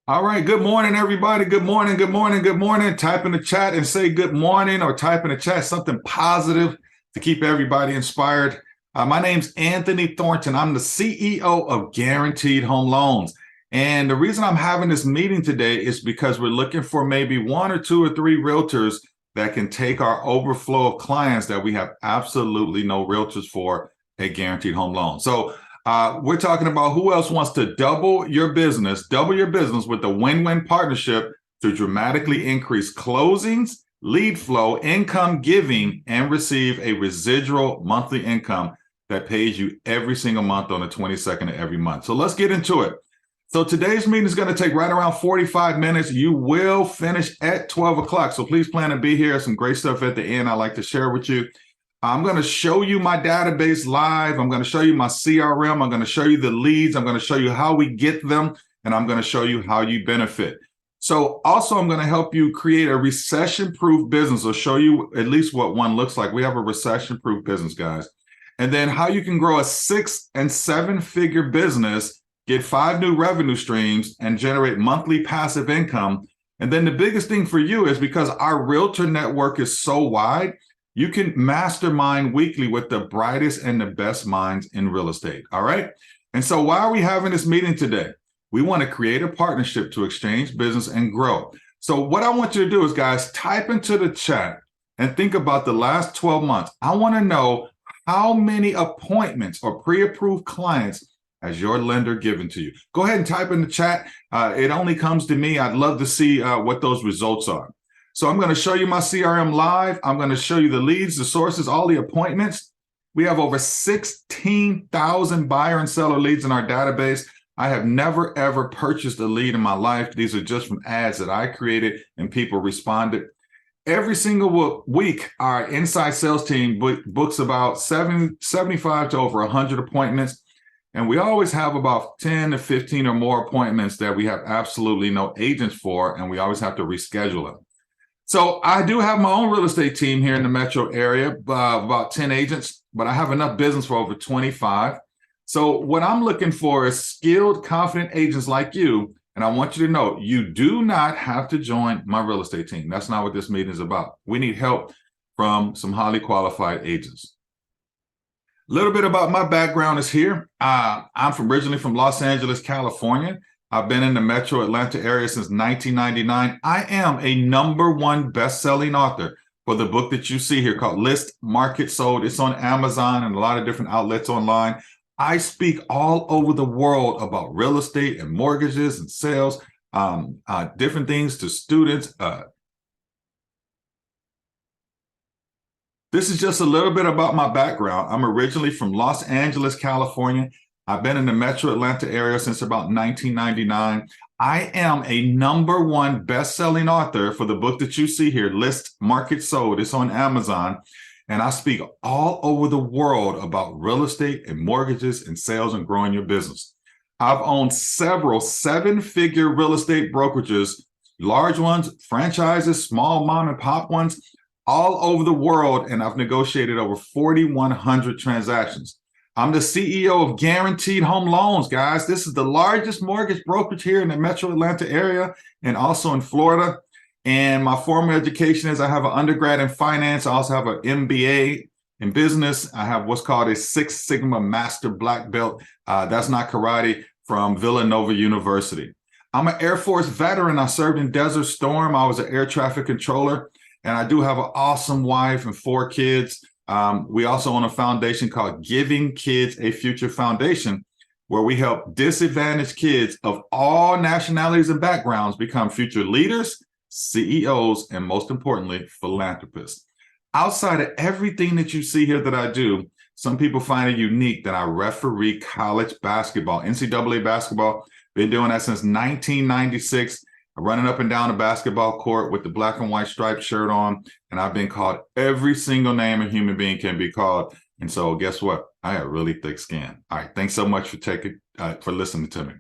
All right. Good morning, everybody. Good morning. Good morning. Good morning. Type in the chat and say good morning, or type in the chat something positive to keep everybody inspired. My name's Anthony Thornton. I'm the CEO of Guaranteed Home Loans. And the reason I'm having this meeting today is because we're looking for maybe 1 or 2 or 3 realtors that can take our overflow of clients that we have absolutely no realtors for at Guaranteed Home Loans. So we're talking about who else wants to double your business with a win-win partnership to dramatically increase closings, lead flow, income giving, and receive a residual monthly income that pays you every single month on the 22nd of every month. So let's get into it. So today's meeting is going to take right around 45 minutes. You will finish at 12 o'clock. So please plan to be here. Some great stuff at the end I'd like to share with you. I'm going to show you my database live. I'm going to show you my CRM. I'm going to show you the leads. I'm going to show you how we get them, and I'm going to show you how you benefit. So also, I'm going to help you create a recession-proof business, or show you at least what one looks like. We have a recession-proof business, guys. And then how you can grow a 6- and 7-figure business, get 5 new revenue streams, and generate monthly passive income. And then the biggest thing for you is, because our realtor network is so wide, you can mastermind weekly with the brightest and the best minds in real estate. All right. And so why are we having this meeting today? We want to create a partnership to exchange business and grow. So what I want you to do is, guys, type into the chat and think about the last 12 months. I want to know how many appointments or pre-approved clients has your lender given to you. Go ahead and type in the chat. It only comes to me. I'd love to see what those results are. So I'm going to show you my CRM live. I'm going to show you the leads, the sources, all the appointments. We have over 16,000 buyer and seller leads in our database. I have never, ever purchased a lead in my life. These are just from ads that I created and people responded. Every single week, our inside sales team books about 75 to over 100 appointments. And we always have about 10 to 15 or more appointments that we have absolutely no agents for, and we always have to reschedule them. So I do have my own real estate team here in the metro area, about 10 agents, but I have enough business for over 25. So what I'm looking for is skilled, confident agents like you. And I want you to know, you do not have to join my real estate team. That's not what this meeting is about. We need help from some highly qualified agents. A little bit about my background is here. I'm originally from Los Angeles, California. I've been in the metro Atlanta area since 1999. I am a #1 best-selling author for the book that you see here called List, Market, Sold. It's on Amazon and a lot of different outlets online. I speak all over the world about real estate and mortgages and sales, different things to students. This is just a little bit about my background. I'm originally from Los Angeles, California. I've been in the metro Atlanta area since about 1999. I am a #1 best-selling author for the book that you see here, List, Market, Sold. It's on Amazon. And I speak all over the world about real estate and mortgages and sales and growing your business. I've owned several 7-figure real estate brokerages, large ones, franchises, small mom and pop ones, all over the world. And I've negotiated over 4,100 transactions. I'm the CEO of Guaranteed Home Loans, guys. This is the largest mortgage brokerage here in the metro Atlanta area and also in Florida. And my formal education is I have an undergrad in finance. I also have an MBA in business. I have what's called a Six Sigma Master Black Belt. That's not karate, from Villanova University. I'm an Air Force veteran. I served in Desert Storm. I was an air traffic controller, and I do have an awesome wife and 4 kids. We also own a foundation called Giving Kids a Future Foundation, where we help disadvantaged kids of all nationalities and backgrounds become future leaders, CEOs, and most importantly, philanthropists. Outside of everything that you see here that I do, some people find it unique that I referee college basketball, NCAA basketball. Been doing that since 1996. I'm running up and down the basketball court with the black and white striped shirt on, and I've been called every single name a human being can be called. And so guess what? I have really thick skin. All right, thanks so much for listening to me.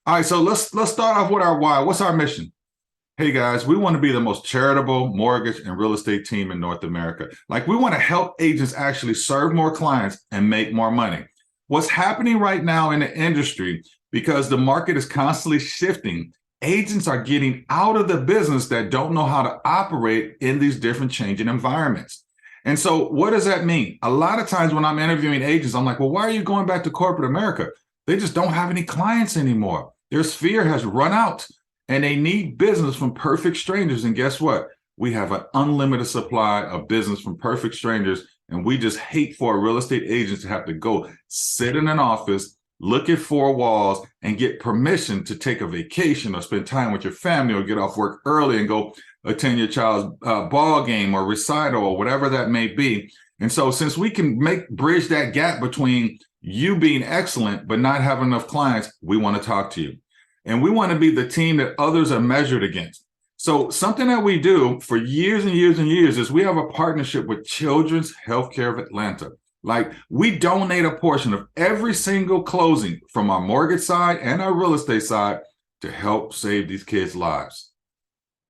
All right, so let's start off with our why. What's our mission? Hey guys, we want to be the most charitable mortgage and real estate team in North America. Like, we want to help agents actually serve more clients and make more money. What's happening right now in the industry, because the market is constantly shifting, agents are getting out of the business that don't know how to operate in these different changing environments. And so what does that mean? A lot of times when I'm interviewing agents, I'm like, well, why are you going back to corporate America? They just don't have any clients anymore. Their sphere has run out and they need business from perfect strangers. And guess what? We have an unlimited supply of business from perfect strangers. And we just hate for a real estate agent to have to go sit in an office, look at 4 walls, and get permission to take a vacation or spend time with your family or get off work early and go attend your child's ball game or recital or whatever that may be. And so since we can bridge that gap between you being excellent but not having enough clients, we want to talk to you. And we want to be the team that others are measured against. So something that we do for years and years and years is we have a partnership with Children's Healthcare of Atlanta. Like, we donate a portion of every single closing from our mortgage side and our real estate side to help save these kids' lives.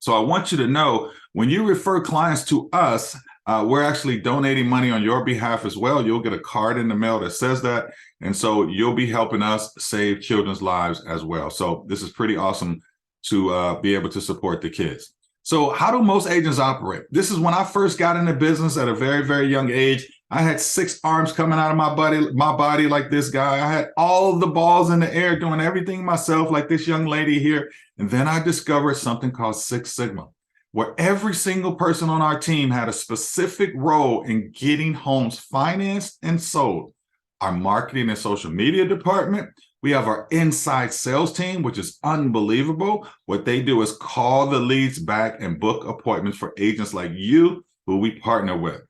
So I want you to know, when you refer clients to us, we're actually donating money on your behalf as well. You'll get a card in the mail that says that. And so you'll be helping us save children's lives as well. So this is pretty awesome to be able to support the kids. So how do most agents operate? This is when I first got into business at a very, very young age. I had 6 arms coming out of my body like this guy. I had all of the balls in the air, doing everything myself like this young lady here. And then I discovered something called Six Sigma, where every single person on our team had a specific role in getting homes financed and sold. Our marketing and social media department, we have our inside sales team, which is unbelievable. What they do is call the leads back and book appointments for agents like you who we partner with.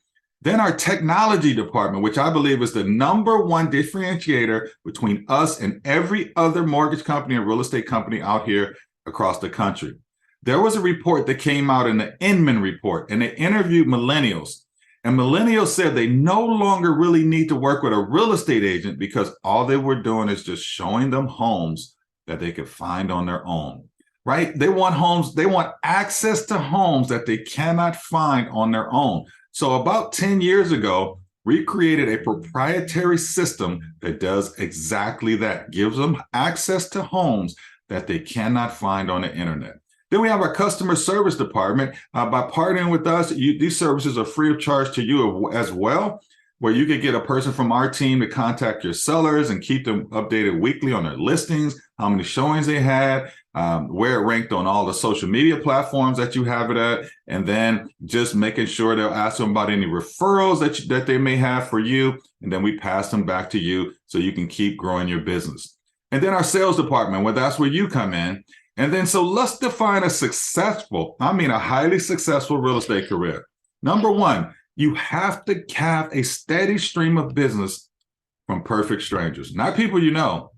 Then our technology department, which I believe is the #1 differentiator between us and every other mortgage company and real estate company out here across the country. There was a report that came out in the Inman report, and they interviewed millennials. And millennials said they no longer really need to work with a real estate agent because all they were doing is just showing them homes that they could find on their own, right? They want homes, they want access to homes that they cannot find on their own. So about 10 years ago, we created a proprietary system that does exactly that, gives them access to homes that they cannot find on the internet. Then we have our customer service department. By partnering with us, these services are free of charge to you as well, where you could get a person from our team to contact your sellers and keep them updated weekly on their listings, how many showings they had, where it ranked on all the social media platforms that you have it at, and then just making sure they'll ask them about any referrals that they may have for you, and then we pass them back to you so you can keep growing your business. And then our sales department, well, that's where you come in. And then so let's define a successful, I mean a highly successful real estate career. #1, you have to have a steady stream of business from perfect strangers, not people you know,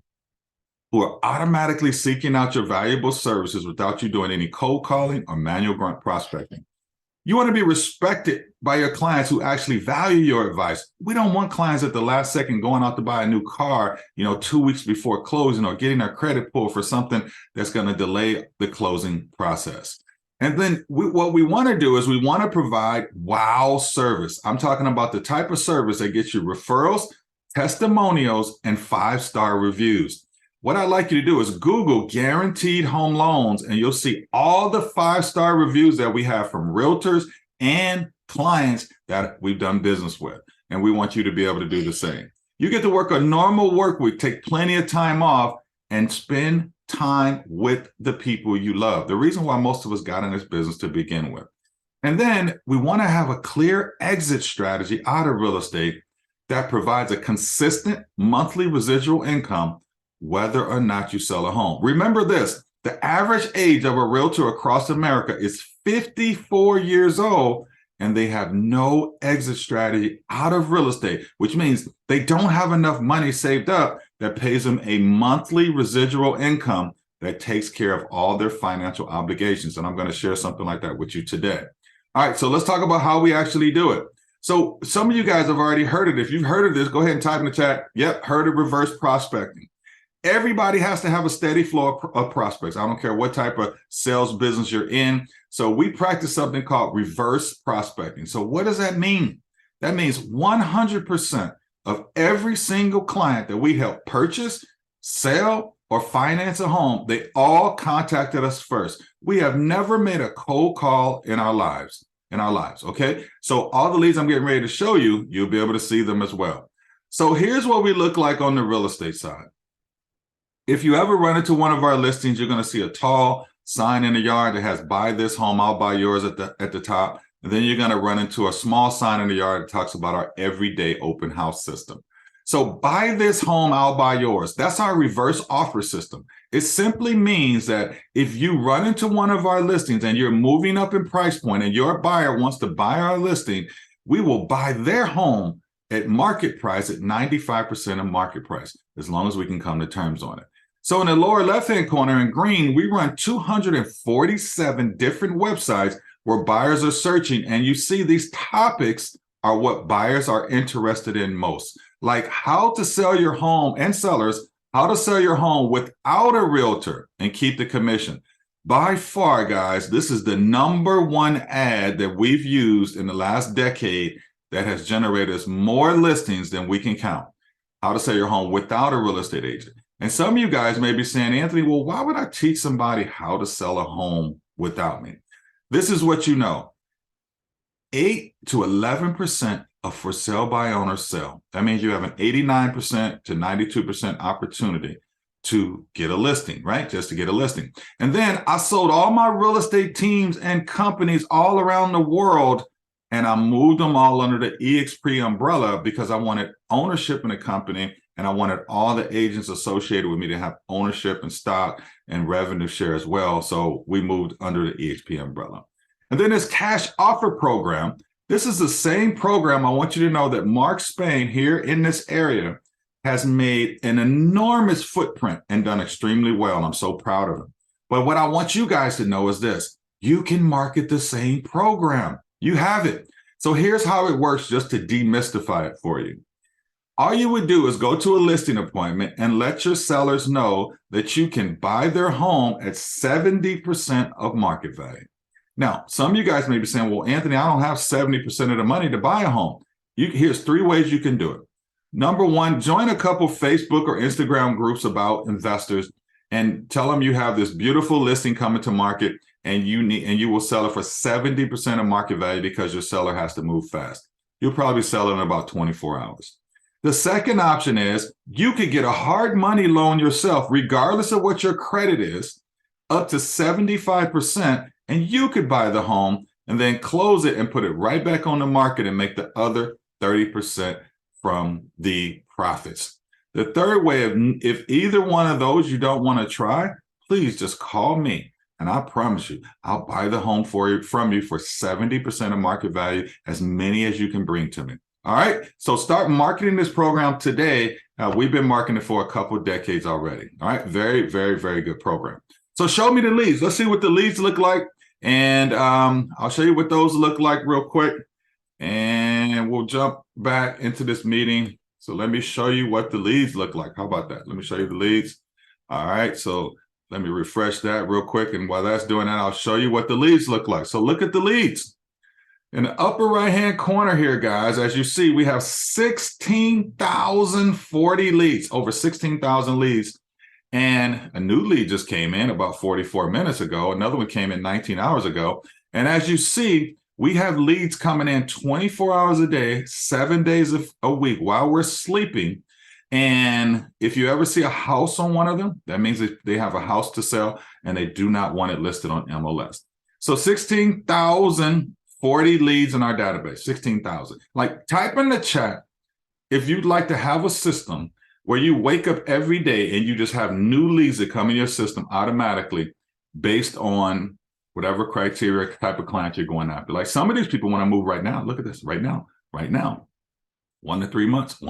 who are automatically seeking out your valuable services without you doing any cold calling or manual grunt prospecting. You want to be respected by your clients who actually value your advice. We don't want clients at the last second going out to buy a new car, 2 weeks before closing, or getting their credit pulled for something that's going to delay the closing process. And then what we want to do is we want to provide wow service. I'm talking about the type of service that gets you referrals, testimonials, and 5-star reviews. What I'd like you to do is Google guaranteed home loans, and you'll see all the 5-star reviews that we have from realtors and clients that we've done business with. and we want you to be able to do the same. You get to work a normal work week, take plenty of time off, and spend time with the people you love. The reason why most of us got in this business to begin with. And then we want to have a clear exit strategy out of real estate that provides a consistent monthly residual income, whether or not you sell a home. Remember this, the average age of a realtor across America is 54 years old, and they have no exit strategy out of real estate, which means they don't have enough money saved up that pays them a monthly residual income that takes care of all their financial obligations. And I'm going to share something like that with you today. All right, so let's talk about how we actually do it. So some of you guys have already heard it. If you've heard of this, go ahead and type in the chat. Yep, heard of reverse prospecting. Everybody has to have a steady flow of prospects. I don't care what type of sales business you're in. So we practice something called reverse prospecting. So what does that mean? That means 100% of every single client that we help purchase, sell, or finance a home, they all contacted us first. We have never made a cold call in our lives, okay? So all the leads I'm getting ready to show you, you'll be able to see them as well. So here's what we look like on the real estate side. If you ever run into one of our listings, you're going to see a tall sign in the yard that has "Buy this home, I'll buy yours" at the top. And then you're going to run into a small sign in the yard that talks about our everyday open house system. So "Buy this home, I'll buy yours." That's our reverse offer system. It simply means that if you run into one of our listings and you're moving up in price point and your buyer wants to buy our listing, we will buy their home at market price at 95% of market price, as long as we can come to terms on it. So in the lower left-hand corner in green, we run 247 different websites where buyers are searching, and you see these topics are what buyers are interested in most, like how to sell your home, and sellers, how to sell your home without a realtor and keep the commission. By far, guys, this is the #1 ad that we've used in the last decade that has generated us more listings than we can count. How to sell your home without a real estate agent. And some of you guys may be saying, "Anthony, well, why would I teach somebody how to sell a home without me?" This is what you know. 8 to 11% of for sale by owners sell. That means you have an 89% to 92% opportunity to get a listing, right? Just to get a listing. And then I sold all my real estate teams and companies all around the world, and I moved them all under the eXp umbrella because I wanted ownership in the company, and I wanted all the agents associated with me to have ownership and stock and revenue share as well. So we moved under the eXp umbrella. And then this cash offer program. This is the same program. I want you to know that Mark Spain here in this area has made an enormous footprint and done extremely well. And I'm so proud of him. But what I want you guys to know is this: you can market the same program. You have it. So here's how it works, just to demystify it for you. All you would do is go to a listing appointment and let your sellers know that you can buy their home at 70% of market value. Now, some of you guys may be saying, "Well, Anthony, I don't have 70% of the money to buy a home." Here's 3 ways you can do it. #1, join a couple Facebook or Instagram groups about investors and tell them you have this beautiful listing coming to market, and you will sell it for 70% of market value because your seller has to move fast. You'll probably sell it in about 24 hours. The second option is you could get a hard money loan yourself, regardless of what your credit is, up to 75%, and you could buy the home and then close it and put it right back on the market and make the other 30% from the profits. The third way, if either one of those you don't want to try, please just call me. And I promise you, I'll buy the home from you for 70% of market value, as many as you can bring to me. All right, so start marketing this program today. We've been marketing it for a couple decades already. All right, very, very, very good program. So show me the leads. Let's see what the leads look like. And I'll show you what those look like real quick. And we'll jump back into this meeting. So let me show you what the leads look like. How about that? Let me show you the leads. All right, so let me refresh that real quick. And while that's doing that, I'll show you what the leads look like. So look at the leads. In the upper right-hand corner here, guys, as you see, we have 16,040 leads, over 16,000 leads. And a new lead just came in about 44 minutes ago. Another one came in 19 hours ago. And as you see, We have leads coming in 24 hours a day, 7 days a week while we're sleeping. And if you ever see a house on one of them, that means that they have a house to sell and they do not want it listed on MLS. So 16,040 leads in our database, 16,000. Like, type in the chat if you'd like to have a system where you wake up every day and you just have new leads that come in your system automatically based on whatever criteria type of client you're going after. Like, some of these people want to move right now. Look at this, right now. 1 to 3 months,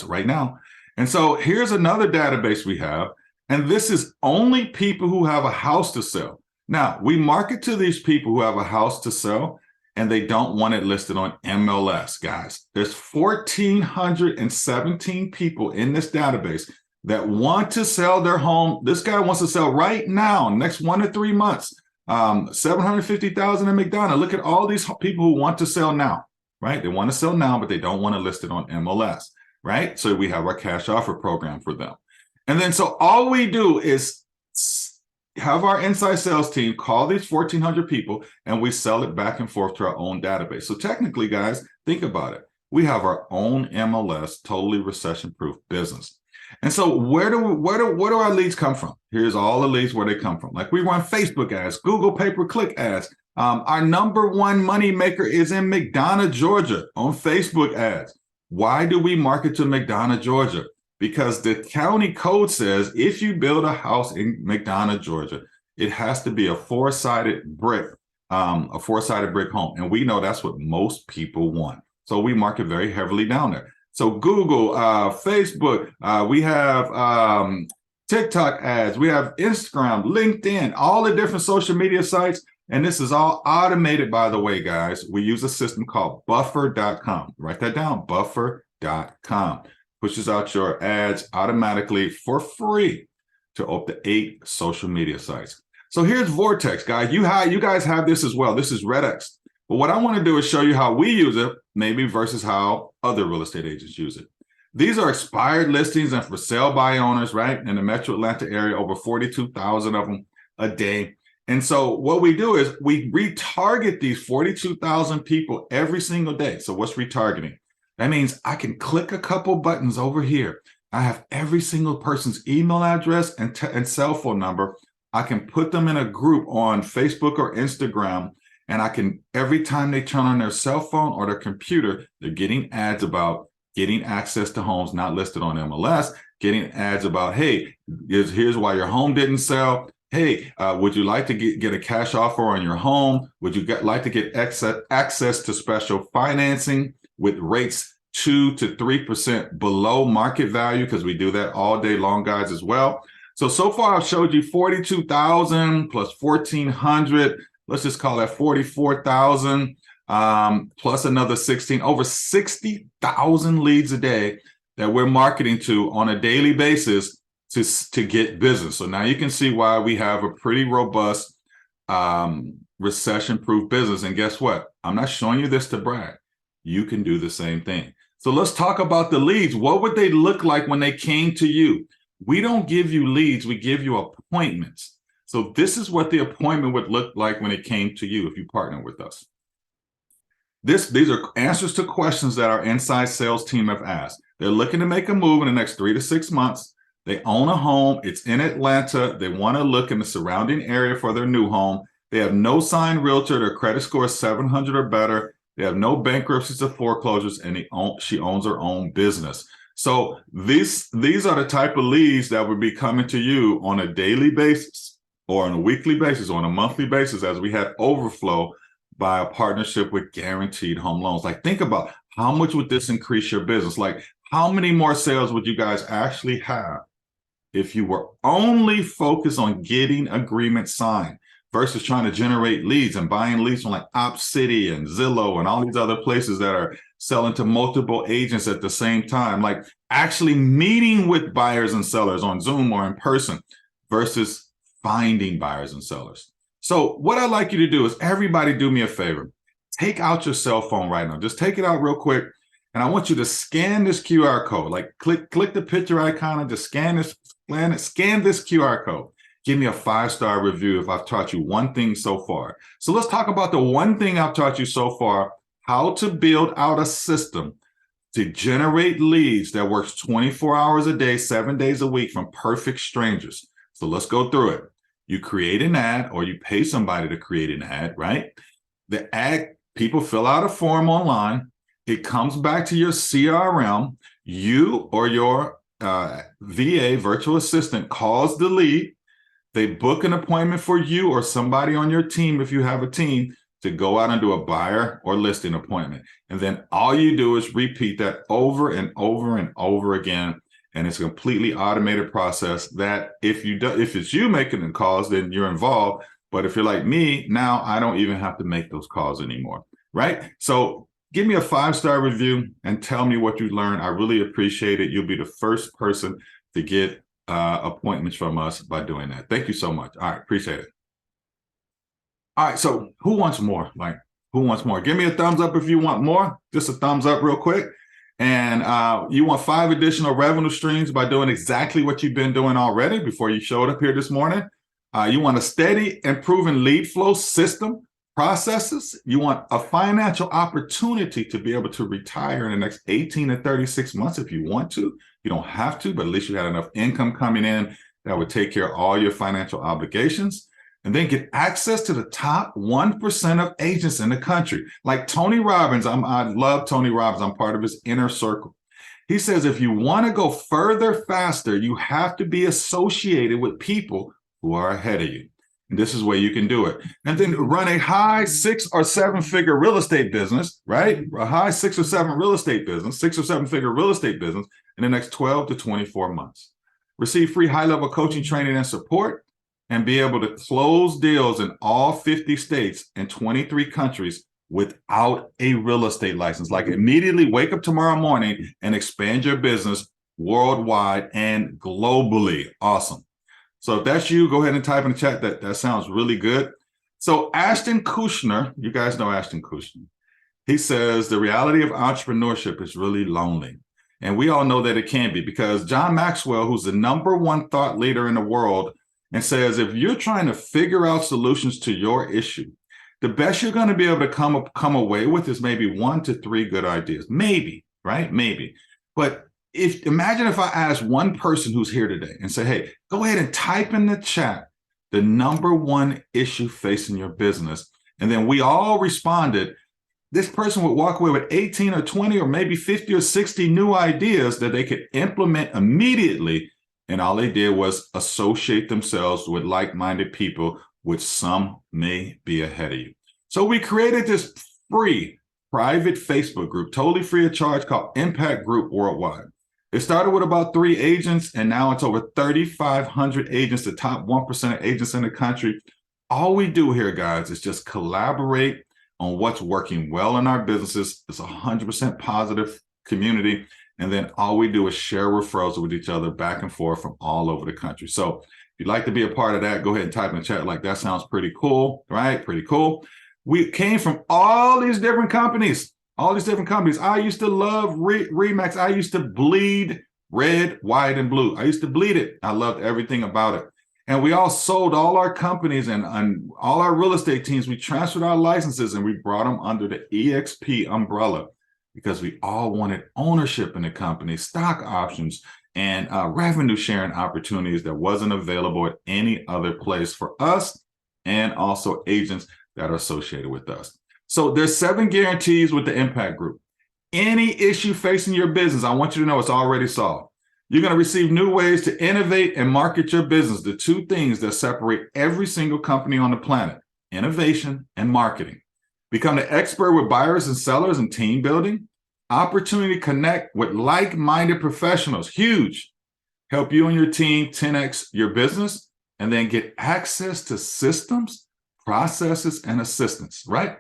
right now. And so here's another database we have. And this is only people who have a house to sell. Now, we market to these people who have a house to sell and they don't want it listed on MLS, guys. There's 1,417 people in this database that want to sell their home. This guy wants to sell right now, next 1 to 3 months. 750,000 in McDonough. Look at all these people who want to sell now, right? They want to sell now, but they don't want to list it on MLS, right? So we have our cash offer program for them. And then so all we do is have our inside sales team call these 1,400 people and we sell it back and forth to our own database. So technically, guys, think about it. We have our own MLS, totally recession-proof business. And so where do our leads come from? Here's all the leads where they come from. Like, we run Facebook ads, Google pay-per-click ads. Our number one money maker is in McDonough, Georgia on Facebook ads. Why do we market to McDonough, Georgia? Because the county code says if you build a house in McDonough, Georgia, it has to be a four-sided brick home. And we know that's what most people want. So we market very heavily down there. So Google, Facebook, we have TikTok ads, we have Instagram, LinkedIn, all the different social media sites. And this is all automated, by the way, guys. We use a system called buffer.com. Write that down, buffer.com. Pushes out your ads automatically for free to up to 8 social media sites. So here's Vortex, guys. You guys have this as well. This is RedX. But what I want to do is show you how we use it, maybe versus how other real estate agents use it. These are expired listings and for sale by owners, right? In the Metro Atlanta area, over 42,000 of them a day. And so what we do is we retarget these 42,000 people every single day. So what's retargeting? That means I can click a couple buttons over here. I have every single person's email address and cell phone number. I can put them in a group on Facebook or Instagram. And I can, every time they turn on their cell phone or their computer, they're getting ads about getting access to homes not listed on MLS, getting ads about, hey, here's why your home didn't sell. Hey, would you like to get a cash offer on your home? Would you like to get access to special financing with rates 2 to 3% below market value? Because we do that all day long, guys, as well. So far I've showed you 42,000 plus 1,400. Let's just call that 44,000 plus another 16, over 60,000 leads a day that we're marketing to on a daily basis to get business. So now you can see why we have a pretty robust recession-proof business. And guess what? I'm not showing you this to brag. You can do the same thing. So let's talk about the leads. What would they look like when they came to you? We don't give you leads, we give you appointments. So this is what the appointment would look like when it came to you if you partner with us. These are answers to questions that our inside sales team have asked. They're looking to make a move in the next 3 to 6 months. They own a home. It's in Atlanta. They want to look in the surrounding area for their new home. They have no signed realtor. Their credit score is 700 or better. They have no bankruptcies or foreclosures, and she owns her own business. So these are the type of leads that would be coming to you on a daily basis or on a weekly basis or on a monthly basis as we had overflow by a partnership with Guaranteed Home Loans. Like, think about how much would this increase your business? Like, how many more sales would you guys actually have if you were only focused on getting agreements signed versus trying to generate leads and buying leads from like OpCity and Zillow and all these other places that are selling to multiple agents at the same time, like actually meeting with buyers and sellers on Zoom or in person versus finding buyers and sellers. So what I'd like you to do is, everybody do me a favor. Take out your cell phone right now. Just take it out real quick. And I want you to scan this QR code. Like click the picture icon and just scan this QR code. give me a 5-star review if I've taught you one thing so far. So let's talk about the one thing I've taught you so far, how to build out a system to generate leads that works 24 hours a day, 7 days a week from perfect strangers. So let's go through it. You create an ad, or you pay somebody to create an ad, right? The ad, people fill out a form online. It comes back to your CRM. You or your VA, virtual assistant, calls the lead. They book an appointment for you or somebody on your team, if you have a team, to go out and do a buyer or listing appointment. And then all you do is repeat that over and over and over again. And it's a completely automated process that if it's you making the calls, then you're involved. But if you're like me, now I don't even have to make those calls anymore, right? So give me a 5-star review and tell me what you learned. I really appreciate it. You'll be the first person to get appointments from us by doing that. Thank you so much. All right, appreciate it. All right, so who wants more? Like, who wants more? Give me a thumbs up if you want more. Just a thumbs up real quick. And you want 5 additional revenue streams by doing exactly what you've been doing already before you showed up here this morning. You want a steady, improving lead flow system processes. You want a financial opportunity to be able to retire in the next 18 to 36 months if you want to. You don't have to, but at least you had enough income coming in that would take care of all your financial obligations. And then get access to the top 1% of agents in the country. Like Tony Robbins, I love Tony Robbins. I'm part of his inner circle. He says, if you want to go further faster, you have to be associated with people who are ahead of you. And this is where you can do it. And then run a high 6 or 7 figure real estate business, right? A high 6 or 7 real estate business, 6 or 7 figure real estate business in the next 12 to 24 months. Receive free high-level coaching, training, and support, and be able to close deals in all 50 states and 23 countries without a real estate license. Like, immediately wake up tomorrow morning and expand your business worldwide and globally. Awesome. So if that's you, go ahead and type in the chat. That sounds really good. So Ashton Kushner, you guys know Ashton Kushner. He says the reality of entrepreneurship is really lonely. And we all know that it can be, because John Maxwell, who's the #1 thought leader in the world, and says, if you're trying to figure out solutions to your issue, the best you're going to be able to come away with is maybe 1 to 3 good ideas. Maybe, right? Maybe. But imagine if I asked one person who's here today and say, hey, go ahead and type in the chat the #1 issue facing your business. And then we all responded. This person would walk away with 18 or 20 or maybe 50 or 60 new ideas that they could implement immediately. And all they did was associate themselves with like-minded people, which some may be ahead of you. So we created this free private Facebook group, totally free of charge, called Impact Group Worldwide. It started with about 3 agents, and now it's over 3,500 agents, the top 1% of agents in the country. All we do here, guys, is just collaborate on what's working well in our businesses. It's 100% positive community. And then all we do is share referrals with each other back and forth from all over the country. So if you'd like to be a part of that, go ahead and type in the chat. Like, that sounds pretty cool, right? Pretty cool. We came from all these different companies, I used to love Remax. I used to bleed red, white, and blue. I used to bleed it. I loved everything about it. And we all sold all our companies and all our real estate teams. We transferred our licenses and we brought them under the EXP umbrella, because we all wanted ownership in the company, stock options, and revenue sharing opportunities that wasn't available at any other place for us, and also agents that are associated with us. So there's 7 guarantees with the Impact Group. Any issue facing your business, I want you to know it's already solved. You're going to receive new ways to innovate and market your business, the 2 things that separate every single company on the planet: innovation and marketing. Become the expert with buyers and sellers and team building. Opportunity to connect with like-minded professionals, huge. Help you and your team 10x your business, and then get access to systems, processes, and assistance, right?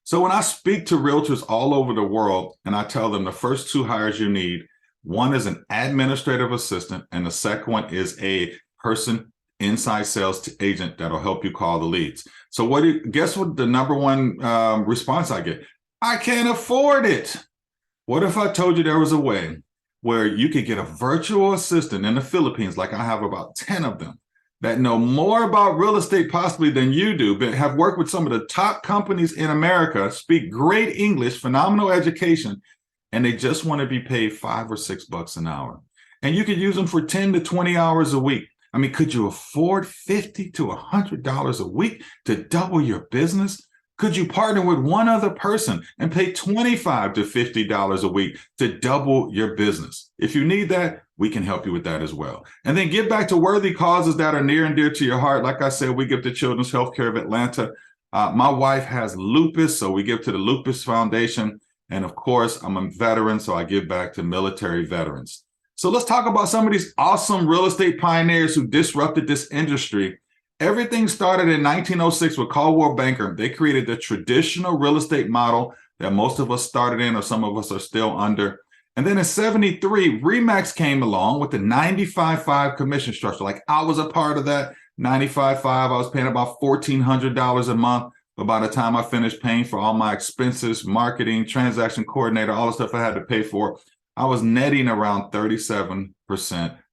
So when I speak to realtors all over the world and I tell them the first 2 hires you need, one is an administrative assistant, and the second one is a person inside sales agent that'll help you call the leads. So guess what the #1 response I get? I can't afford it. What if I told you there was a way where you could get a virtual assistant in the Philippines, like I have about 10 of them, that know more about real estate possibly than you do, but have worked with some of the top companies in America, speak great English, phenomenal education, and they just want to be paid $5 or $6 an hour. And you could use them for 10 to 20 hours a week. I mean, could you afford $50 to $100 a week to double your business? Could you partner with one other person and pay $25 to $50 a week to double your business? If you need that, we can help you with that as well. And then give back to worthy causes that are near and dear to your heart. Like I said, we give to Children's Healthcare of Atlanta. My wife has lupus, so we give to the Lupus Foundation. And of course, I'm a veteran, so I give back to military veterans. So let's talk about some of these awesome real estate pioneers who disrupted this industry. Everything started in 1906 with Coldwell Banker. They created the traditional real estate model that most of us started in, or some of us are still under. And then in 73, RE/MAX came along with the 95-5 commission structure. Like, I was a part of that 95-5. I was paying about $1,400 a month. But by the time I finished paying for all my expenses, marketing, transaction coordinator, all the stuff I had to pay for, I was netting around 37%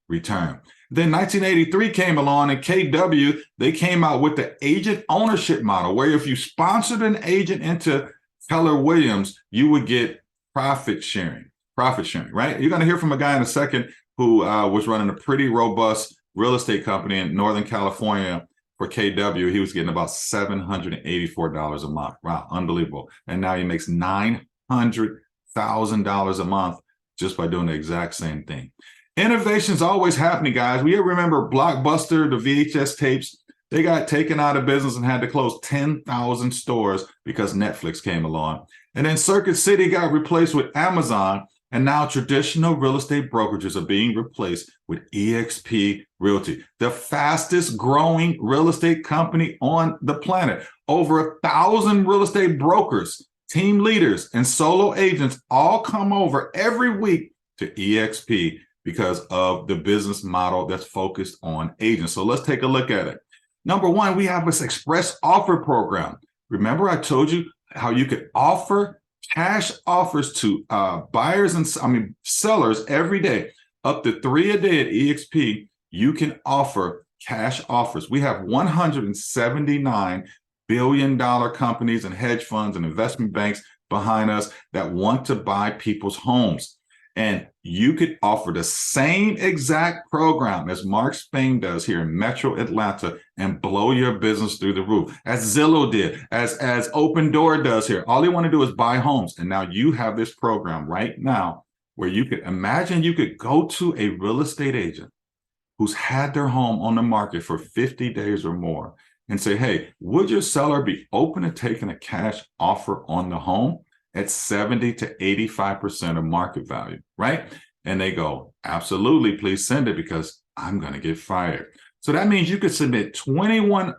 return. Then 1983 came along, and KW, they came out with the agent ownership model, where if you sponsored an agent into Keller Williams, you would get profit sharing, right? You're going to hear from a guy in a second who was running a pretty robust real estate company in Northern California for KW. He was getting about $784 a month. Wow, unbelievable. And now he makes $900,000 a month just by doing the exact same thing. Innovation's always happening, guys. We remember Blockbuster, the VHS tapes. They got taken out of business and had to close 10,000 stores because Netflix came along. And then Circuit City got replaced with Amazon. And now traditional real estate brokerages are being replaced with eXp Realty, the fastest growing real estate company on the planet. Over 1,000 real estate brokers, team leaders, and solo agents all come over every week to eXp because of the business model that's focused on agents. So let's take a look at it. Number one, we have this express offer program. Remember, I told you how you could offer cash offers to buyers and sellers every day, up to 3 a day at eXp. You can offer cash offers. We have 179 billion-dollar companies and hedge funds and investment banks behind us that want to buy people's homes. And you could offer the same exact program as Mark Spain does here in Metro Atlanta and blow your business through the roof, as Zillow did, as Open Door does here. All you want to do is buy homes. And now you have this program right now where you could imagine you could go to a real estate agent who's had their home on the market for 50 days or more and say, hey, would your seller be open to taking a cash offer on the home at 70 to 85% of market value, right? And they go, absolutely, please send it because I'm going to get fired. So that means you could submit 21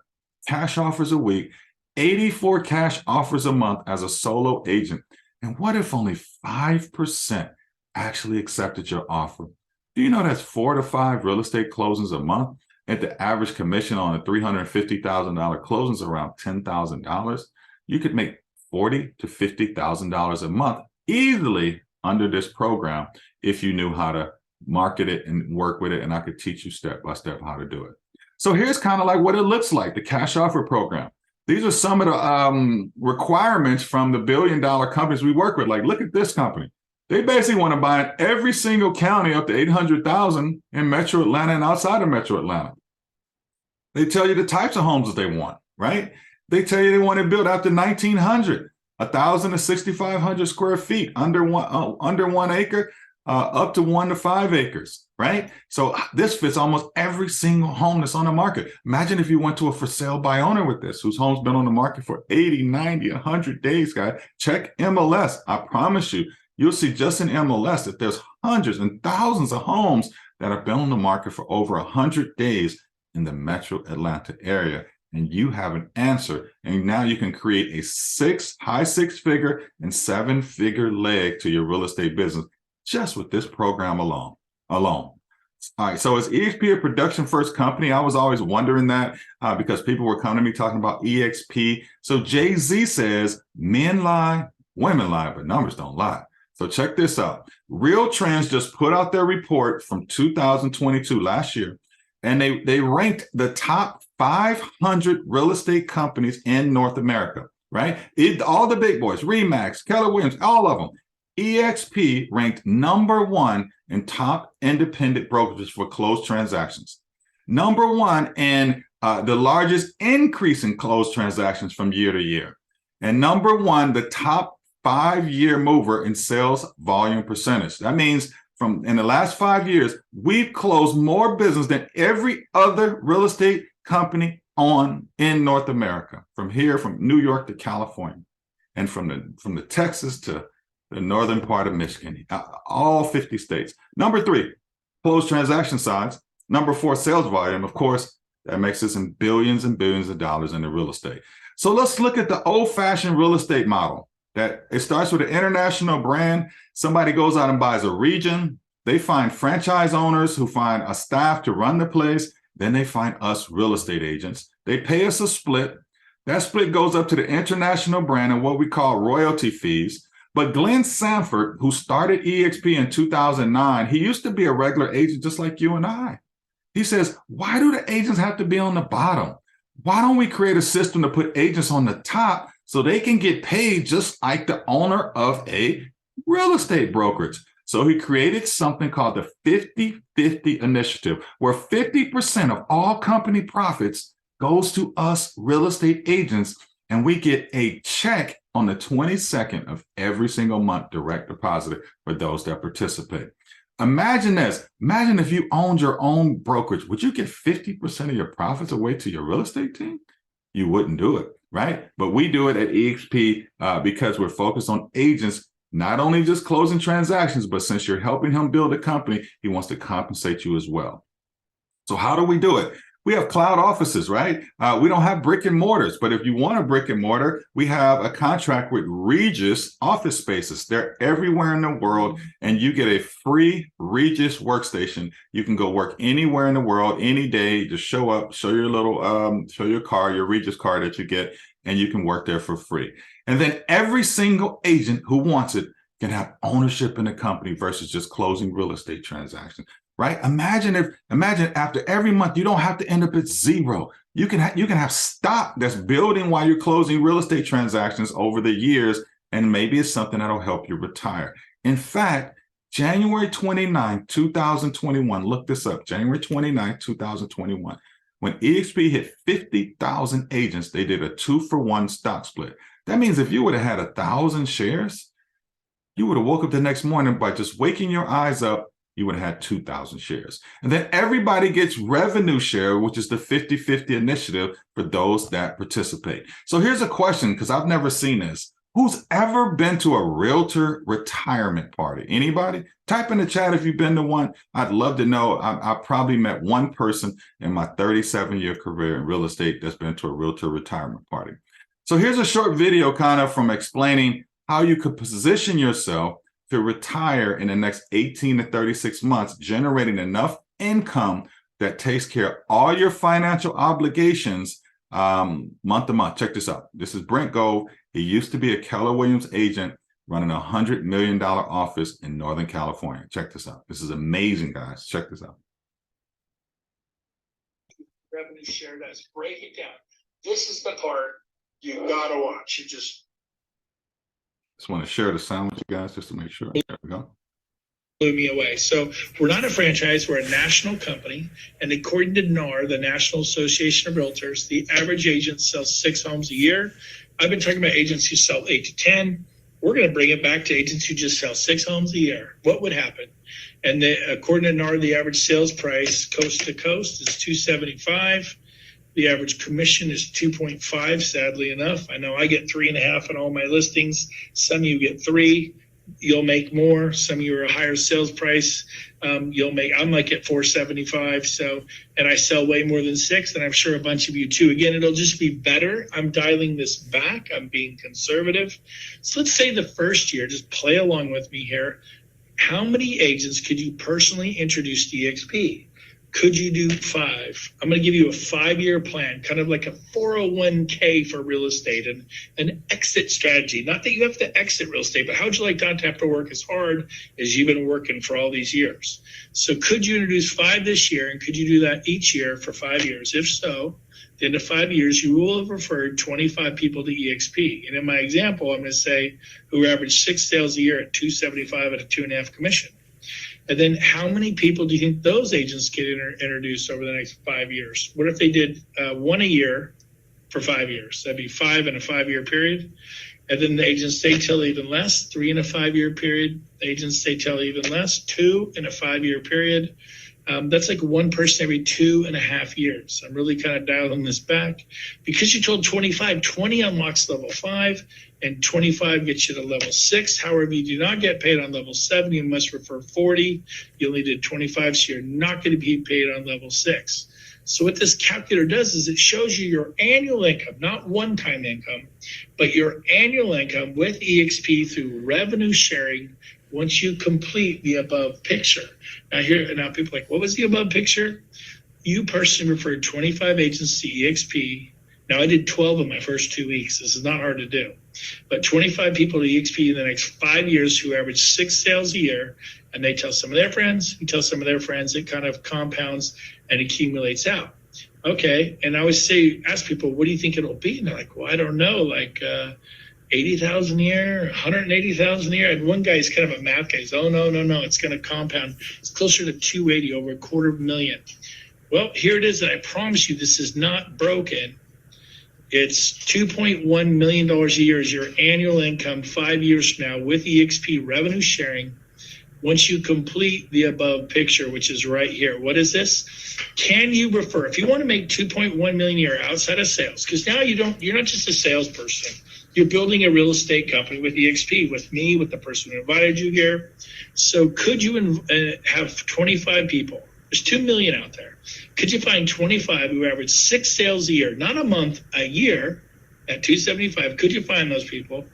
cash offers a week, 84 cash offers a month as a solo agent. And what if only 5% actually accepted your offer? Do you know that's 4 to 5 real estate closings a month? At the average commission on a $350,000 closings is around $10,000. You could make $40,000 to $50,000 a month easily under this program if you knew how to market it and work with it, and I could teach you step by step how to do it. So here's kind of like what it looks like, the cash offer program. These are some of the requirements from the billion-dollar companies we work with. Like, look at this company. They basically want to buy in every single county up to 800,000 in Metro Atlanta and outside of Metro Atlanta. They tell you the types of homes that they want, right? They tell you they want to build out to 1,900, 1,000 to 6,500 square feet, under 1 acre, up to 1 to 5 acres, right? So this fits almost every single home that's on the market. Imagine if you went to a for sale by owner with this, whose home's been on the market for 80, 90, 100 days, guys. Check MLS. I promise you, you'll see just in MLS that there's hundreds and thousands of homes that have been on the market for over 100 days in the Metro Atlanta area. And you have an answer. And now you can create a high six-figure and 7-figure leg to your real estate business just with this program alone. All right, so is eXp a production-first company? I was always wondering that because people were coming to me talking about eXp. So Jay-Z says, men lie, women lie, but numbers don't lie. So check this out. Real Trends just put out their report from 2022, last year, and they ranked the top 500 real estate companies in North America, right? All the big boys, Remax, Keller Williams, all of them. EXP ranked #1 in top independent brokerages for closed transactions. #1 in the largest increase in closed transactions from year to year. And #1, the top 5-year mover in sales volume percentage. That means in the last 5 years, we've closed more business than every other real estate company in North America, from New York to California, and from the Texas to the northern part of Michigan, all 50 states. #3, closed transaction size. #4, sales volume. Of course, that makes us in billions and billions of dollars in the real estate. So let's look at the old-fashioned real estate model. That it starts with an international brand. Somebody goes out and buys a region. They find franchise owners who find a staff to run the place. Then they find us real estate agents. They pay us a split. That split goes up to the international brand and what we call royalty fees. But Glenn Sanford, who started EXP in 2009, he used to be a regular agent just like you and I. He says, why do the agents have to be on the bottom? Why don't we create a system to put agents on the top so they can get paid just like the owner of a real estate brokerage? So he created something called the 50-50 initiative, where 50% of all company profits goes to us real estate agents, and we get a check on the 22nd of every single month, direct deposited for those that participate. Imagine this. Imagine if you owned your own brokerage. Would you get 50% of your profits away to your real estate team? You wouldn't do it, right? But we do it at EXP because we're focused on agents, not only just closing transactions, but since you're helping him build a company, he wants to compensate you as well. So how do we do it? We have cloud offices, right? We don't have brick and mortars, but if you want a brick and mortar, we have a contract with Regus office spaces. They're everywhere in the world, and you get a free Regus workstation. You can go work anywhere in the world, any day. Just show up, show your your Regus card that you get, and you can work there for free. And then every single agent who wants it can have ownership in the company versus just closing real estate transactions. Right? Imagine after every month, you don't have to end up at zero. You can have stock that's building while you're closing real estate transactions over the years, and maybe it's something that'll help you retire. In fact, January 29, 2021, look this up, January 29, 2021, when EXP hit 50,000 agents, they did a 2-for-1 stock split. That means if you would have had 1,000 shares, you would have woke up the next morning by just waking your eyes up, you would have had 2,000 shares. And then everybody gets revenue share, which is the 50-50 initiative for those that participate. So here's a question, because I've never seen this. Who's ever been to a realtor retirement party? Anybody? Type in the chat if you've been to one. I'd love to know. I probably met one person in my 37-year career in real estate that's been to a realtor retirement party. So here's a short video kind of from explaining how you could position yourself to retire in the next 18 to 36 months, generating enough income that takes care of all your financial obligations month to month. Check this out. This is Brent Gove. He used to be a Keller Williams agent running a $100 million office in Northern California. Check this out. This is amazing, guys. Check this out. Revenue share, does break it down. This is the part you gotta watch. You just want to share the sound with you guys just to make sure. There we go. Blew me away. So we're not a franchise, we're a national company. And according to NAR, the National Association of Realtors, the average agent sells 6 homes a year. I've been talking about agents who sell 8 to 10. We're going to bring it back to agents who just sell 6 homes a year. What would happen? And according to NAR, the average sales price coast to coast is $275. The average commission is 2.5, sadly enough. I know I get 3.5 on all my listings. Some of you get 3. You'll make more. Some of you are a higher sales price. I'm like at 475. So, and I sell way more than 6, and I'm sure a bunch of you too. Again, it'll just be better. I'm dialing this back. I'm being conservative. So let's say the first year, just play along with me here. How many agents could you personally introduce to EXP? Could you do 5? I'm going to give you a 5-year plan, kind of like a 401k for real estate and an exit strategy. Not that you have to exit real estate, but how would you like not to have to work as hard as you've been working for all these years? So could you introduce 5 this year, and could you do that each year for 5 years? If so, at the end of 5 years, you will have referred 25 people to EXP. And in my example, I'm going to say who average 6 sales a year at $275 at a 2.5 commission. And then how many people do you think those agents get introduced over the next 5 years? What if they did 1 a year for 5 years? That'd be 5 in a 5-year period. And then the agents stay till even less, 3 in a 5-year period. The agents stay till even less, 2 in a 5-year period. That's like 1 person every 2.5 years. I'm really kind of dialing this back. Because you told 25, 20 unlocks level 5, and 25 gets you to level 6. However, you do not get paid on level 7. You must refer 40. You only did 25, so you're not going to be paid on level 6. So what this calculator does is it shows you your annual income, not one-time income, but your annual income with EXP through revenue sharing once you complete the above picture. Now people are like, what was the above picture? You personally referred 25 agents to EXP. Now I did 12 in my first 2 weeks. This is not hard to do. But 25 people to EXP in the next 5 years who average 6 sales a year, and they tell some of their friends, you tell some of their friends, it kind of compounds and accumulates out. Okay, and I always ask people, what do you think it'll be? And they're like, well, I don't know, like 80,000 a year, 180,000 a year. And one guy's kind of a math guy. He's, oh, no, it's going to compound. It's closer to 280, over $250,000. Well, here it is. And I promise you, this is not broken. It's $2.1 million a year is your annual income 5 years from now with EXP revenue sharing. Once you complete the above picture, which is right here, what is this? Can you refer, if you want to make $2.1 million a year outside of sales, because now you're not just a salesperson. You're building a real estate company with EXP, with me, with the person who invited you here. So could you have 25 people? There's 2 million out there. Could you find 25 who average 6 sales a year, not a month, a year at 275? Could you find those people?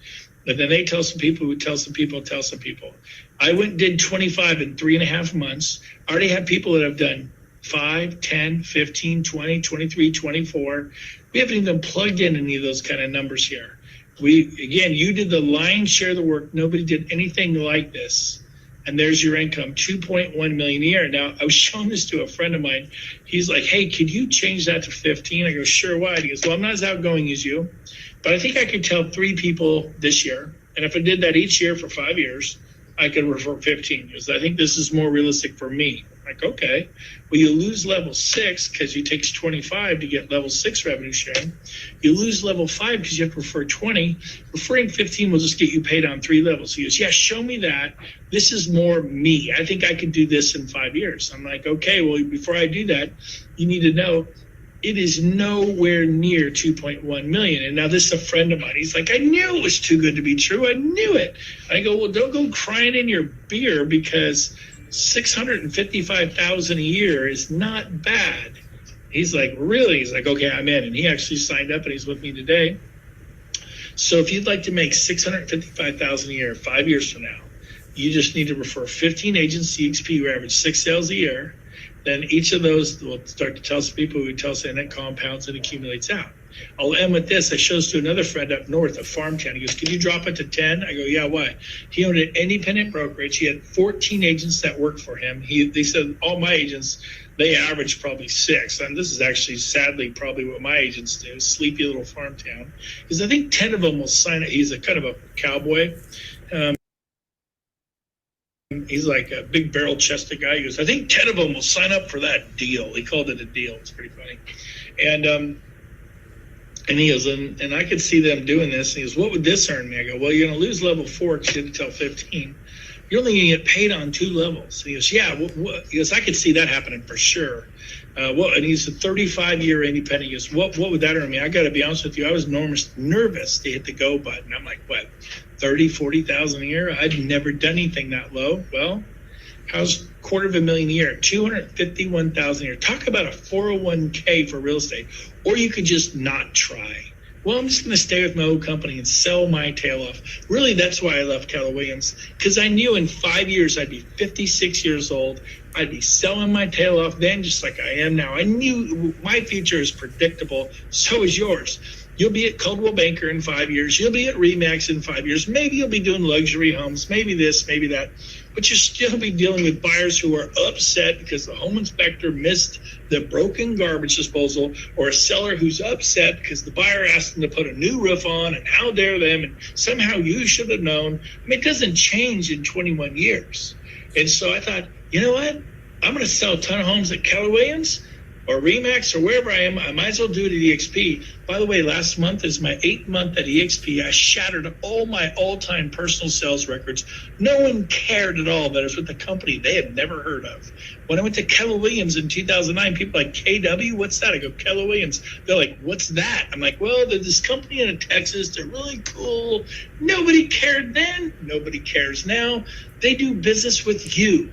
But then they tell some people who tell some people, tell some people. I went and did 25 in 3.5 months. I already have people that have done 5, 10, 15, 20, 23, 24. We haven't even plugged in any of those kind of numbers here. You did the lion's share of the work. Nobody did anything like this. And there's your income, 2.1 million a year. Now, I was showing this to a friend of mine. He's like, hey, could you change that to 15? I go, sure, why? He goes, well, I'm not as outgoing as you, but I think I could tell 3 people this year. And if I did that each year for 5 years, I could refer 15 because I think this is more realistic for me. Like, okay, well, you lose level 6 because it takes 25 to get level 6 revenue sharing. You lose level 5 because you have to refer 20. Referring 15 will just get you paid on 3 levels. He goes, yeah, show me that. This is more me. I think I could do this in 5 years. I'm like, okay, well, before I do that, you need to know it is nowhere near 2.1 million. And now this is a friend of mine. He's like, I knew it was too good to be true. I knew it. I go, well, don't go crying in your beer because 655,000 a year is not bad. He's like, really? He's like, okay, I'm in. And he actually signed up and he's with me today. So if you'd like to make 655,000 a year 5 years from now, you just need to refer 15 agents to EXP who average 6 sales a year. Then each of those will start to tell some people who tell us, and it compounds and accumulates out. I'll end with this. I shows to another friend up north of Farmtown. He goes, can you drop it to 10? I go, yeah, why? He owned an independent brokerage. He had 14 agents that worked for him. They said all my agents, they average probably 6. And this is actually sadly probably what my agents do, sleepy little farm town. Because I think 10 of them will sign it. He's a kind of a cowboy. He's like a big barrel-chested guy. He goes, I think 10 of them will sign up for that deal. He called it a deal. It's pretty funny. And he goes, and I could see them doing this. And he goes, what would this earn me? I go, well, you're going to lose level 4 because you didn't tell 15. You're only going to get paid on 2 levels. And he goes, yeah. He goes, I could see that happening for sure. And he's a 35-year independent. He goes, what would that earn me? I got to be honest with you. I was nervous to hit the go button. I'm like, what, 30, 40,000 a year? I'd never done anything that low. Well, how's $250,000 a year? 251,000 a year. Talk about a 401k for real estate. Or you could just not try. Well, I'm just going to stay with my old company and sell my tail off. Really, that's why I left Keller Williams, because I knew in 5 years I'd be 56 years old. I'd be selling my tail off then, just like I am now. I knew my future is predictable. So is yours. You'll be at Coldwell Banker in 5 years. You'll be at Remax in 5 years. Maybe you'll be doing luxury homes, maybe this, maybe that. But you'll still be dealing with buyers who are upset because the home inspector missed the broken garbage disposal, or a seller who's upset because the buyer asked them to put a new roof on, and how dare them, and somehow you should have known. I mean, it doesn't change in 21 years. And so I thought, you know what? I'm going to sell a ton of homes at Keller Williams or Remax or wherever I am. I might as well do it at EXP. By the way, last month is my 8th month at EXP. I shattered all my all-time personal sales records. No one cared at all that I was with a company they had never heard of. When I went to Keller Williams in 2009, people like, KW, what's that? I go, Keller Williams. They're like, what's that? I'm like, well, there's this company in Texas. They're really cool. Nobody cared then. Nobody cares now. They do business with you.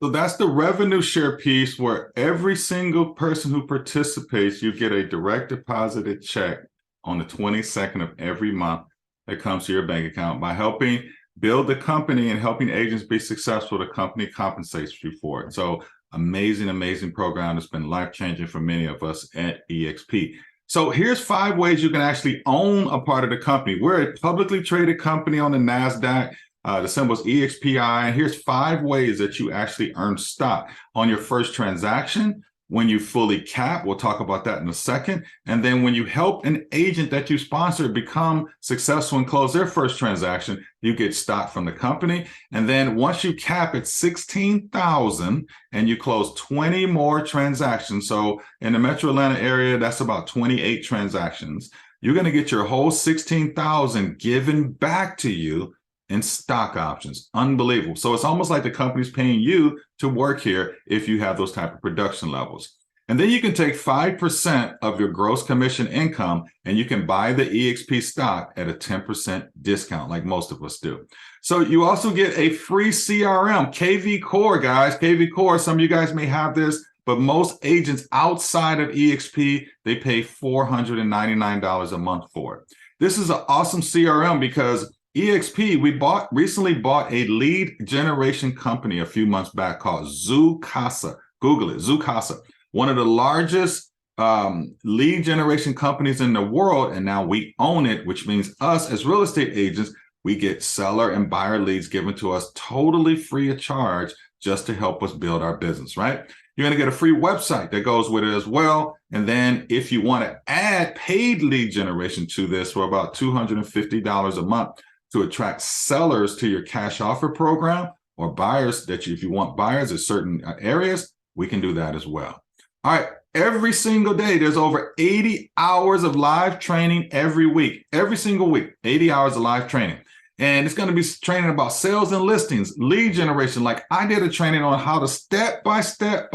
So that's the revenue share piece, where every single person who participates, you get a direct deposited check on the 22nd of every month that comes to your bank account. By helping build the company and helping agents be successful, the company compensates you for it. So amazing, amazing program that's been life-changing for many of us at EXP. So here's 5 ways you can actually own a part of the company. We're a publicly traded company on the NASDAQ. The symbol is EXPI. And here's 5 ways that you actually earn stock on your first transaction. When you fully cap, we'll talk about that in a second. And then when you help an agent that you sponsor become successful and close their first transaction, you get stock from the company. And then once you cap at 16,000 and you close 20 more transactions, so in the Metro Atlanta area, that's about 28 transactions, you're going to get your whole 16,000 given back to you in stock options. Unbelievable. So it's almost like the company's paying you to work here if you have those type of production levels. And then you can take 5% of your gross commission income and you can buy the EXP stock at a 10% discount, like most of us do. So you also get a free CRM, KV Core, guys. KV Core, some of you guys may have this, but most agents outside of EXP, they pay $499 a month for it. This is an awesome CRM because EXP, we recently bought a lead generation company a few months back called Zoocasa. Google it, Zoocasa, one of the largest lead generation companies in the world. And now we own it, which means us as real estate agents, we get seller and buyer leads given to us totally free of charge just to help us build our business, right? You're going to get a free website that goes with it as well. And then if you want to add paid lead generation to this for about $250 a month, to attract sellers to your cash offer program, or buyers that if you want buyers in certain areas, we can do that as well. All right. Every single day, there's over 80 hours of live training every week, every single week, 80 hours of live training. And it's going to be training about sales and listings, lead generation. Like I did a training on how to step by step,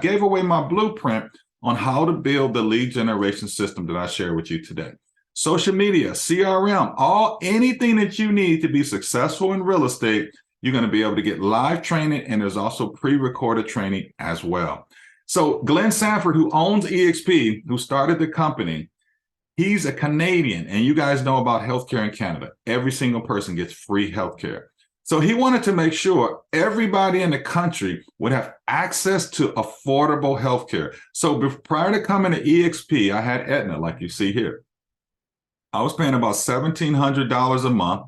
gave away my blueprint on how to build the lead generation system that I share with you today. Social media, CRM, anything that you need to be successful in real estate, you're going to be able to get live training, and there's also pre-recorded training as well. So Glenn Sanford, who owns EXP, who started the company, he's a Canadian, and you guys know about healthcare in Canada. Every single person gets free healthcare. So he wanted to make sure everybody in the country would have access to affordable healthcare. So prior to coming to EXP, I had Aetna, like you see here. I was paying about $1,700 a month.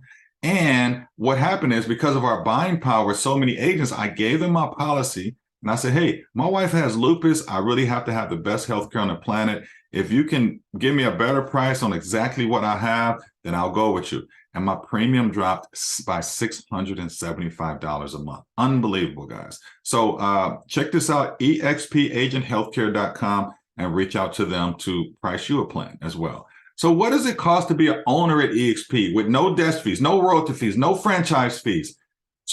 And what happened is, because of our buying power, so many agents, I gave them my policy and I said, hey, my wife has lupus. I really have to have the best healthcare on the planet. If you can give me a better price on exactly what I have, then I'll go with you. And my premium dropped by $675 a month. Unbelievable, guys. So check this out, expagenthealthcare.com, and reach out to them to price you a plan as well. So what does it cost to be an owner at EXP with no desk fees, no royalty fees, no franchise fees?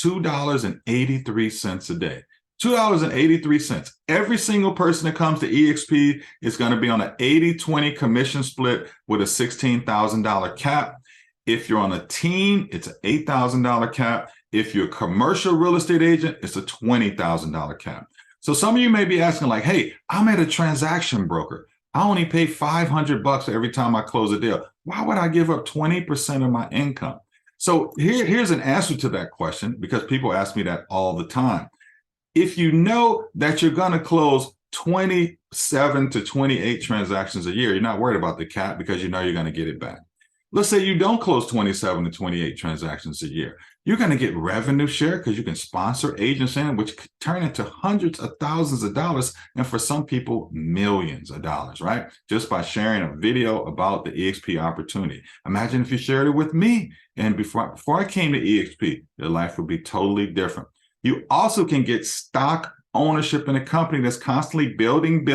$2.83 a day. $2.83. Every single person that comes to EXP is going to be on an 80-20 commission split with a $16,000 cap. If you're on a team, it's an $8,000 cap. If you're a commercial real estate agent, it's a $20,000 cap. So some of you may be asking like, hey, I'm at a transaction broker. I only pay $500 every time I close a deal. Why would I give up 20% of my income? So here's an answer to that question, because people ask me that all the time. if you know that you're going to close 27 to 28 transactions a year, you're not worried about the cap because you know you're going to get it back. Let's say you don't close 27 to 28 transactions a year. You're going to get revenue share because you can sponsor agents in, which could turn into hundreds of thousands of dollars, and for some people, millions of dollars, right? Just by sharing a video about the EXP opportunity. Imagine if you shared it with me, and before I came to EXP, your life would be totally different. You also can get stock ownership in a company that's constantly building.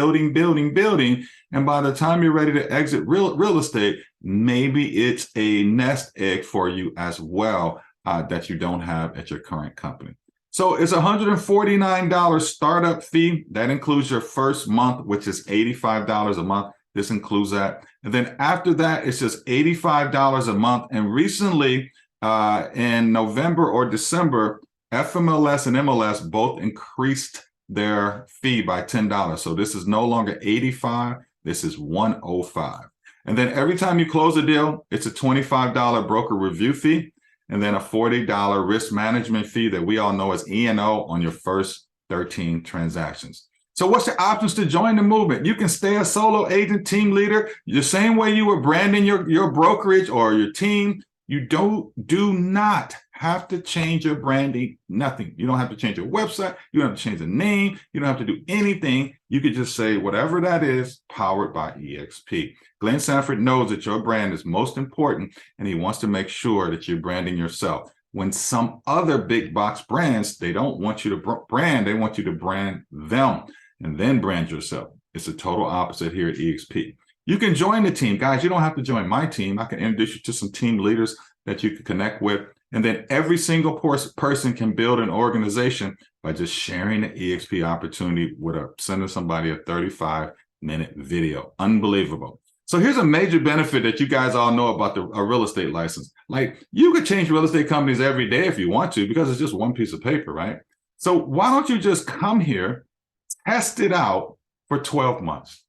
And by the time you're ready to exit real estate, maybe it's a nest egg for you as well that you don't have at your current company. So it's $149 startup fee. That includes your first month, which is $85 a month. This includes that. And then after that, it's just $85 a month. And recently, in November or December, FMLS and MLS both increased their fee by $10. So this is no longer $85, this is $105. And then every time you close a deal, it's a $25 broker review fee, and then a $40 risk management fee that we all know as E&O on your first 13 transactions. So what's the options to join the movement? You can stay a solo agent team leader the same way you were branding your brokerage or your team. You do not have to change your branding, nothing. You don't have to change your website. You don't have to change the name. You don't have to do anything. You could just say whatever that is, powered by EXP. Glenn Sanford knows that your brand is most important, and he wants to make sure that you're branding yourself. When some other big box brands, they don't want you to brand, they want you to brand them and then brand yourself. It's the total opposite here at EXP. You can join the team. Guys, you don't have to join my team. I can introduce you to some team leaders that you can connect with. And then every single person can build an organization by just sharing the EXP opportunity with sending somebody a 35-minute video. Unbelievable. So here's a major benefit that you guys all know about a real estate license. Like, you could change real estate companies every day if you want to, because it's just one piece of paper, right? So why don't you just come here, test it out for 12 months?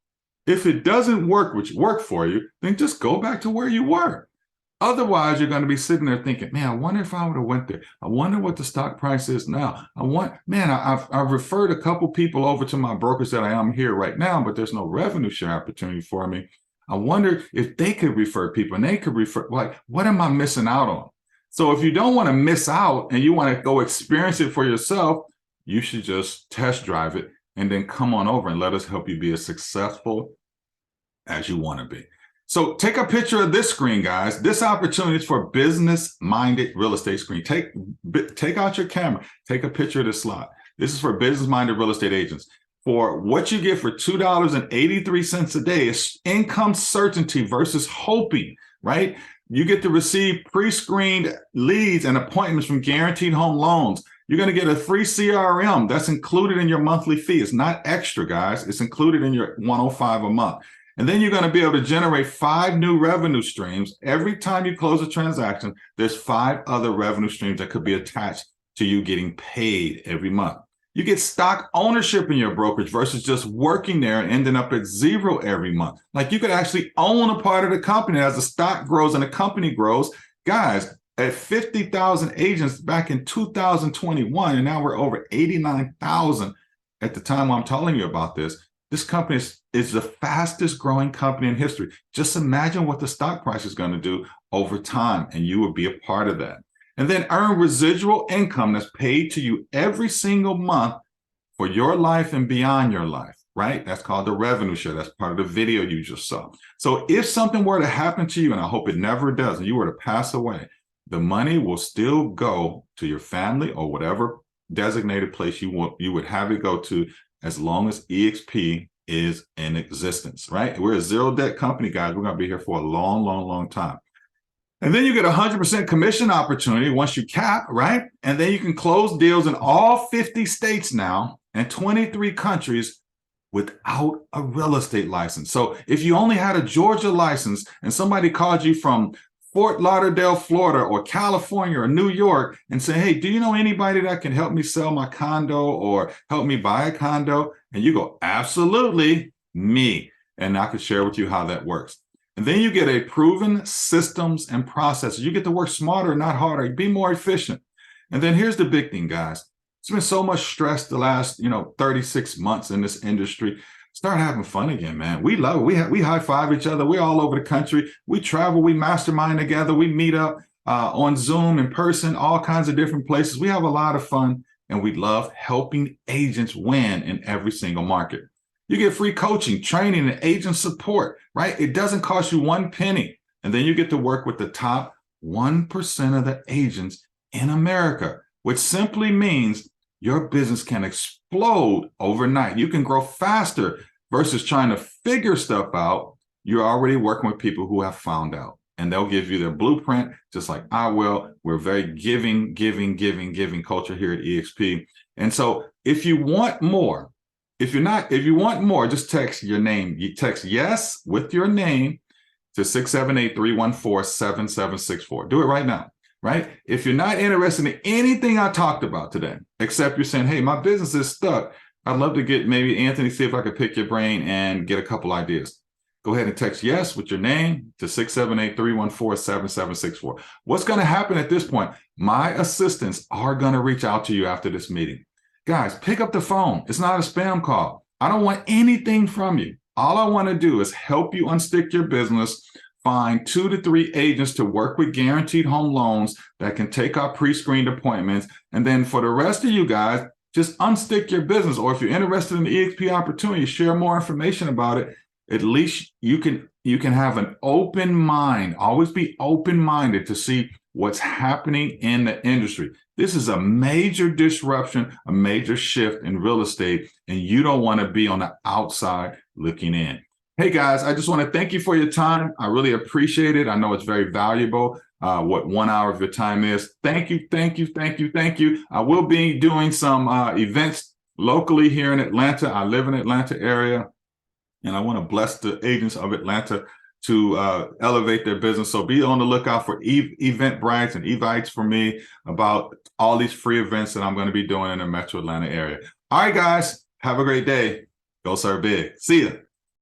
If it doesn't work for you, then just go back to where you were. Otherwise, you're going to be sitting there thinking, man, I wonder if I would have went there. I wonder what the stock price is now. I've referred a couple people over to my brokers that I am here right now, but there's no revenue share opportunity for me. I wonder if they could refer people, and they could refer, like, what am I missing out on? So if you don't want to miss out and you want to go experience it for yourself, you should just test drive it and then come on over and let us help you be as successful as you want to be. So take a picture of this screen, guys. This opportunity is for business-minded real estate screen. Take out your camera. Take a picture of this slide. This is for business-minded real estate agents. For what you get for $2.83 a day is income certainty versus hoping, right? You get to receive pre-screened leads and appointments from Guaranteed Home Loans. You're going to get a free CRM that's included in your monthly fee. It's not extra, guys. It's included in your $105 a month. And then you're going to be able to generate 5 new revenue streams. Every time you close a transaction, there's 5 other revenue streams that could be attached to you getting paid every month. You get stock ownership in your brokerage versus just working there and ending up at 0 every month. Like, you could actually own a part of the company as the stock grows and the company grows. Guys, at 50,000 agents back in 2021, and now we're over 89,000 at the time I'm telling you about this. This company is the fastest growing company in history. Just imagine what the stock price is going to do over time, and you will be a part of that. And then earn residual income that's paid to you every single month for your life and beyond your life, right? That's called the revenue share. That's part of the video you just saw. So if something were to happen to you, and I hope it never does, and you were to pass away, the money will still go to your family or whatever designated place you would have it go to, as long as EXP is in existence, right? We're a zero debt company, guys. We're going to be here for a long, long, long time. And then you get 100% commission opportunity once you cap, right? And then you can close deals in all 50 states now and 23 countries without a real estate license. So if you only had a Georgia license and somebody called you from Fort Lauderdale, Florida, or California, or New York, and say, hey, do you know anybody that can help me sell my condo or help me buy a condo? And you go, absolutely, me. And I could share with you how that works. And then you get a proven systems and processes. You get to work smarter, not harder. Be more efficient. And then here's the big thing, guys. It's been so much stress the last, 36 months in this industry. Start having fun again, man. We love it. We high five each other. We're all over the country. We travel. We mastermind together. We meet up on Zoom, in person, all kinds of different places. We have a lot of fun, and we love helping agents win in every single market. You get free coaching, training, and agent support, right? It doesn't cost you one penny. And then you get to work with the top 1% of the agents in America, which simply means your business can explode overnight. You can grow faster versus trying to figure stuff out. You're already working with people who have found out, and they'll give you their blueprint, just like I will. We're very giving culture here at EXP. And so if you want more, if you want more, just text your name. You text yes with your name to 678-314-7764. Do it right now. Right? If you're not interested in anything I talked about today, except you're saying, hey, my business is stuck, I'd love to get maybe Anthony, see if I could pick your brain and get a couple ideas. Go ahead and text yes with your name to 678-314-7764. What's going to happen at this point? My assistants are going to reach out to you after this meeting. Guys, pick up the phone. It's not a spam call. I don't want anything from you. All I want to do is help you unstick your business, find 2 to 3 agents to work with guaranteed home loans that can take our pre-screened appointments. And then for the rest of you guys, just unstick your business. Or if you're interested in the EXP opportunity, share more information about it. At least you can have an open mind. Always be open-minded to see what's happening in the industry. This is a major disruption, a major shift in real estate, and you don't want to be on the outside looking in. Hey guys, I just want to thank you for your time. I really appreciate it. I know it's very valuable, what 1 hour of your time is. Thank you. I will be doing some events locally here in Atlanta. I live in Atlanta area, and I want to bless the agents of Atlanta to elevate their business. So be on the lookout for Eventbrites and Evites for me about all these free events that I'm going to be doing in the Metro Atlanta area. All right, guys, have a great day. Go serve big. See ya.